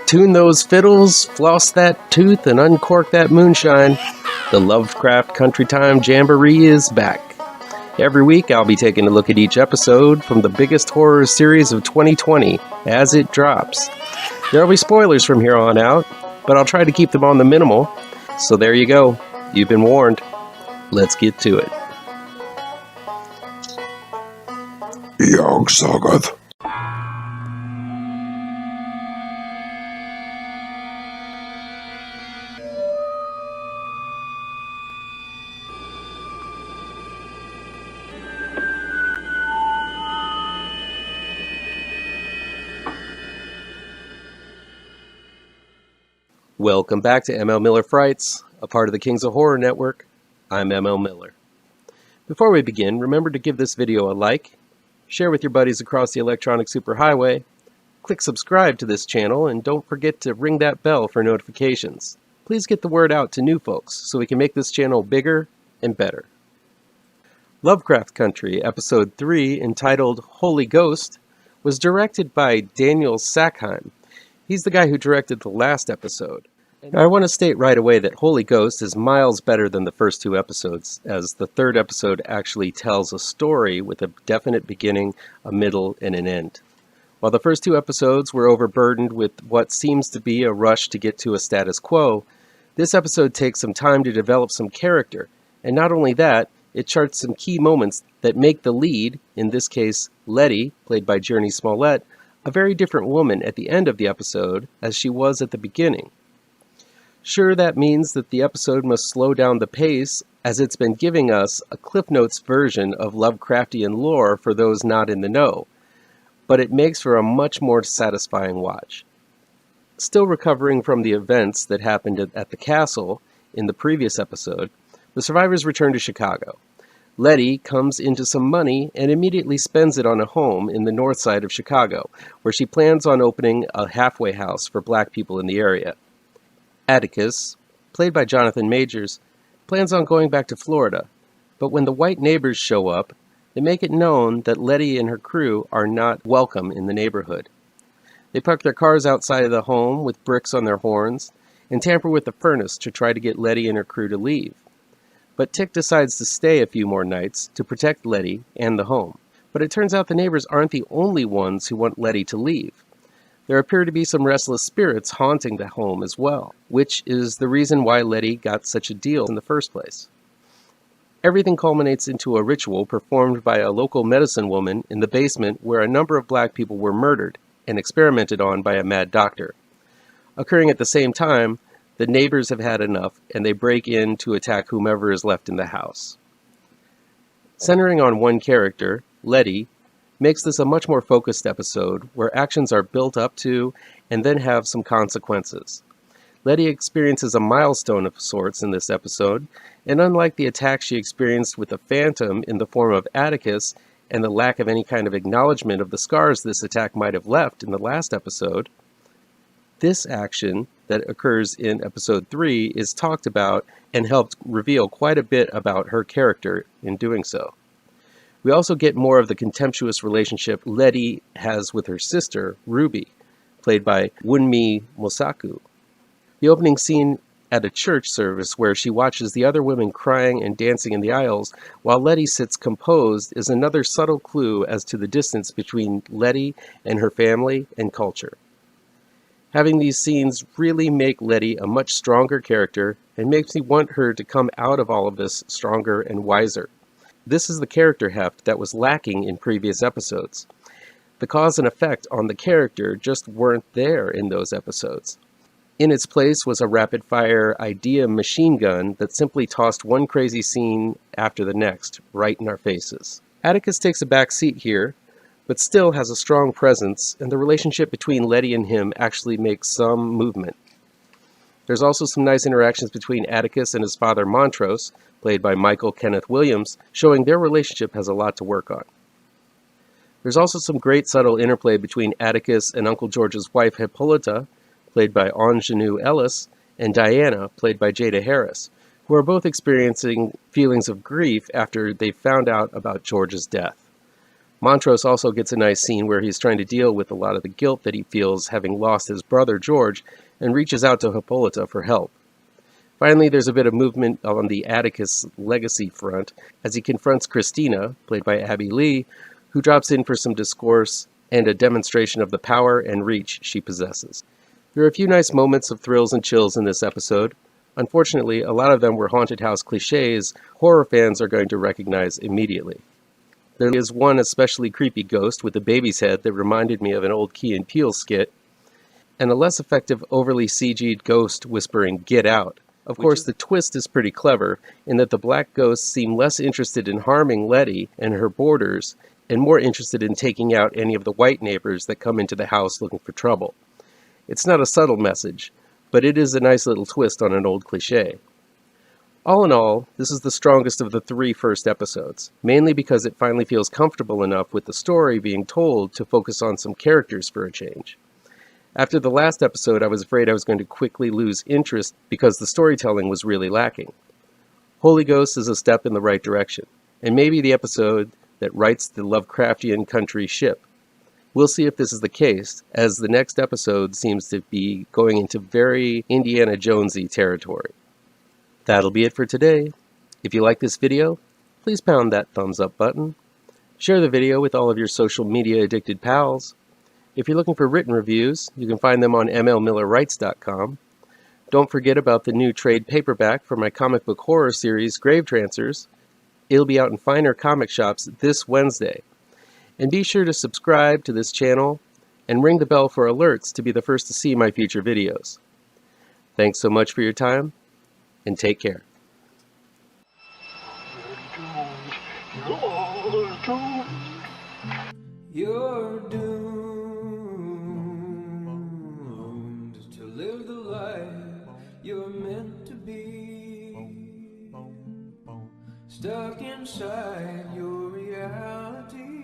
Tune those fiddles, floss that tooth, and uncork that moonshine. The Lovecraft Country Time Jamboree is back. Every week I'll be taking a look at each episode from the biggest horror series of 2020 as it drops. There will be spoilers from here on out, but I'll try to keep them on the minimal. So there you go. You've been warned. Let's get to it. Young Sagat. Welcome back to ML Miller Frights, a part of the Kings of Horror Network. I'm ML Miller. Before we begin, remember to give this video a like, share with your buddies across the electronic superhighway, click subscribe to this channel, and don't forget to ring that bell for notifications. Please get the word out to new folks so we can make this channel bigger and better. Lovecraft Country, Episode 3, entitled Holy Ghost, was directed by Daniel Sackheim. He's the guy who directed the last episode. I want to state right away that Holy Ghost is miles better than the first two episodes, as the third episode actually tells a story with a definite beginning, a middle, and an end. While the first two episodes were overburdened with what seems to be a rush to get to a status quo, this episode takes some time to develop some character, and not only that, it charts some key moments that make the lead, in this case Letty, played by Jurnee Smollett, a very different woman at the end of the episode as she was at the beginning. Sure, that means that the episode must slow down the pace, as it's been giving us a Cliff Notes version of Lovecraftian lore for those not in the know, but it makes for a much more satisfying watch. Still recovering from the events that happened at the castle in the previous episode, the survivors return to Chicago. Letty comes into some money and immediately spends it on a home in the north side of Chicago, where she plans on opening a halfway house for black people in the area. Atticus, played by Jonathan Majors, plans on going back to Florida, but when the white neighbors show up, they make it known that Letty and her crew are not welcome in the neighborhood. They park their cars outside of the home with bricks on their horns and tamper with the furnace to try to get Letty and her crew to leave. But Tick decides to stay a few more nights to protect Letty and the home. But it turns out the neighbors aren't the only ones who want Letty to leave. There appear to be some restless spirits haunting the home as well, which is the reason why Letty got such a deal in the first place. Everything culminates into a ritual performed by a local medicine woman in the basement where a number of black people were murdered and experimented on by a mad doctor. Occurring at the same time, the neighbors have had enough, and they break in to attack whomever is left in the house. Centering on one character, Letty, makes this a much more focused episode where actions are built up to and then have some consequences. Letty experiences a milestone of sorts in this episode, and unlike the attack she experienced with the Phantom in the form of Atticus and the lack of any kind of acknowledgement of the scars this attack might have left in the last episode, this action that occurs in episode 3 is talked about and helped reveal quite a bit about her character in doing so. We also get more of the contemptuous relationship Letty has with her sister, Ruby, played by Wunmi Mosaku. The opening scene at a church service where she watches the other women crying and dancing in the aisles while Letty sits composed is another subtle clue as to the distance between Letty and her family and culture. Having these scenes really make Letty a much stronger character and makes me want her to come out of all of this stronger and wiser. This is the character heft that was lacking in previous episodes. The cause and effect on the character just weren't there in those episodes. In its place was a rapid-fire idea machine gun that simply tossed one crazy scene after the next right in our faces. Atticus takes a back seat here, but still has a strong presence, and the relationship between Letty and him actually makes some movement. There's also some nice interactions between Atticus and his father Montrose, played by Michael Kenneth Williams, showing their relationship has a lot to work on. There's also some great subtle interplay between Atticus and Uncle George's wife Hippolyta, played by Ingenue Ellis, and Diana, played by Jada Harris, who are both experiencing feelings of grief after they found out about George's death. Montrose also gets a nice scene where he's trying to deal with a lot of the guilt that he feels having lost his brother George and reaches out to Hippolyta for help. Finally, there's a bit of movement on the Atticus legacy front as he confronts Christina, played by Abby Lee, who drops in for some discourse and a demonstration of the power and reach she possesses. There are a few nice moments of thrills and chills in this episode. Unfortunately, a lot of them were haunted house cliches horror fans are going to recognize immediately. There is one especially creepy ghost with a baby's head that reminded me of an old Key and Peele skit, and a less effective, overly CG'd ghost whispering, "Get out." Of course, the twist is pretty clever in that the black ghosts seem less interested in harming Letty and her boarders and more interested in taking out any of the white neighbors that come into the house looking for trouble. It's not a subtle message, but it is a nice little twist on an old cliche. All in all, this is the strongest of the 3 first episodes, mainly because it finally feels comfortable enough with the story being told to focus on some characters for a change. After the last episode, I was afraid I was going to quickly lose interest because the storytelling was really lacking. Holy Ghost is a step in the right direction, and maybe the episode that rights the Lovecraftian country ship. We'll see if this is the case, as the next episode seems to be going into very Indiana Jonesy territory. That'll be it for today. If you like this video, please pound that thumbs up button. Share the video with all of your social media addicted pals. If you're looking for written reviews, you can find them on mlmillerwrites.com. Don't forget about the new trade paperback for my comic book horror series, Grave Trancers. It'll be out in finer comic shops this Wednesday. And be sure to subscribe to this channel and ring the bell for alerts to be the first to see my future videos. Thanks so much for your time, and take care. You're doomed to live the life you're meant to be, stuck inside your reality.